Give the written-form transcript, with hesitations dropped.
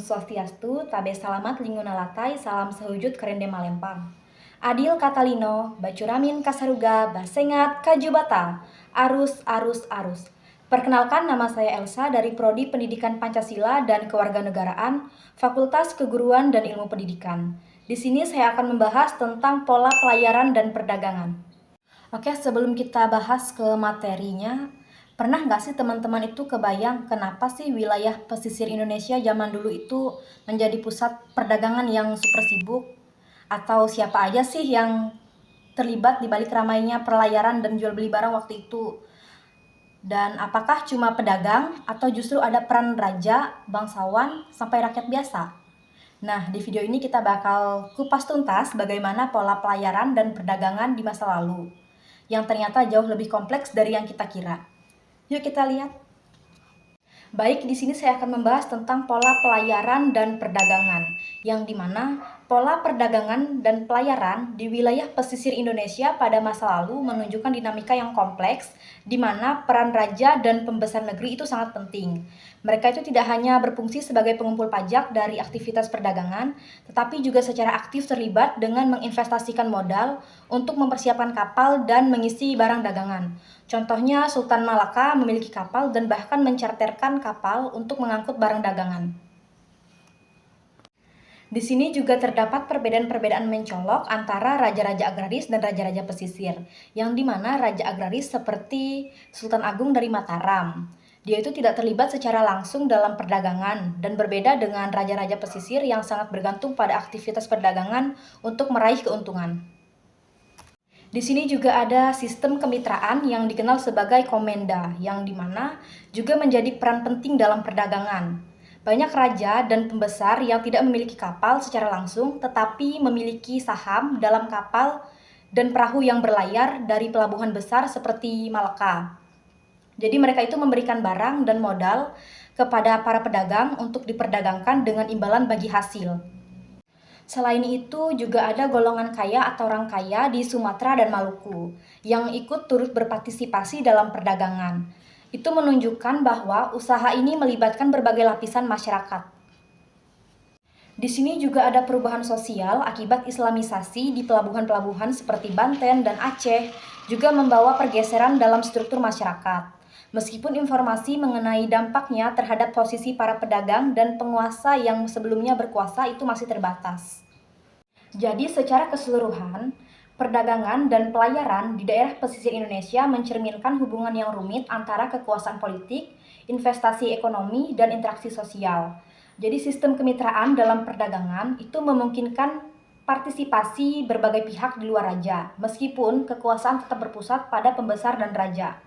Swastiastu, tabe salamat linguna latai, salam sehujud kerende malempang. Adil Katalino, bacuramin kasaruga, basengat kajubata, arus, arus, arus. Perkenalkan, nama saya Elsa dari Prodi Pendidikan Pancasila dan Kewarganegaraan, Fakultas Keguruan dan Ilmu Pendidikan. Di sini saya akan membahas tentang pola pelayaran dan perdagangan. Oke, sebelum kita bahas ke materinya, pernah nggak sih teman-teman itu kebayang kenapa sih wilayah pesisir Indonesia zaman dulu itu menjadi pusat perdagangan yang super sibuk? Atau siapa aja sih yang terlibat di balik ramainya pelayaran dan jual beli barang waktu itu? Dan apakah cuma pedagang atau justru ada peran raja, bangsawan, sampai rakyat biasa? Nah, di video ini kita bakal kupas tuntas bagaimana pola pelayaran dan perdagangan di masa lalu, yang ternyata jauh lebih kompleks dari yang kita kira. Yuk kita lihat. Baik, di sini saya akan membahas tentang pola pelayaran dan perdagangan, yang dimana pola perdagangan dan pelayaran di wilayah pesisir Indonesia pada masa lalu menunjukkan dinamika yang kompleks, di mana peran raja dan pembesar negeri itu sangat penting. Mereka itu tidak hanya berfungsi sebagai pengumpul pajak dari aktivitas perdagangan, tetapi juga secara aktif terlibat dengan menginvestasikan modal untuk mempersiapkan kapal dan mengisi barang dagangan. Contohnya, Sultan Malaka memiliki kapal dan bahkan mencarterkan kapal untuk mengangkut barang dagangan. Di sini juga terdapat perbedaan-perbedaan mencolok antara raja-raja agraris dan raja-raja pesisir, yang dimana raja agraris seperti Sultan Agung dari Mataram. Dia itu tidak terlibat secara langsung dalam perdagangan dan berbeda dengan raja-raja pesisir yang sangat bergantung pada aktivitas perdagangan untuk meraih keuntungan. Di sini juga ada sistem kemitraan yang dikenal sebagai komenda, yang dimana juga menjadi peran penting dalam perdagangan. Banyak raja dan pembesar yang tidak memiliki kapal secara langsung, tetapi memiliki saham dalam kapal dan perahu yang berlayar dari pelabuhan besar seperti Malaka. Jadi mereka itu memberikan barang dan modal kepada para pedagang untuk diperdagangkan dengan imbalan bagi hasil. Selain itu, juga ada golongan kaya atau orang kaya di Sumatera dan Maluku yang ikut turut berpartisipasi dalam perdagangan. Itu menunjukkan bahwa usaha ini melibatkan berbagai lapisan masyarakat. Di sini juga ada perubahan sosial akibat islamisasi di pelabuhan-pelabuhan seperti Banten dan Aceh, juga membawa pergeseran dalam struktur masyarakat. Meskipun informasi mengenai dampaknya terhadap posisi para pedagang dan penguasa yang sebelumnya berkuasa itu masih terbatas. Jadi secara keseluruhan, perdagangan dan pelayaran di daerah pesisir Indonesia mencerminkan hubungan yang rumit antara kekuasaan politik, investasi ekonomi, dan interaksi sosial. Jadi sistem kemitraan dalam perdagangan itu memungkinkan partisipasi berbagai pihak di luar raja, meskipun kekuasaan tetap berpusat pada pembesar dan raja.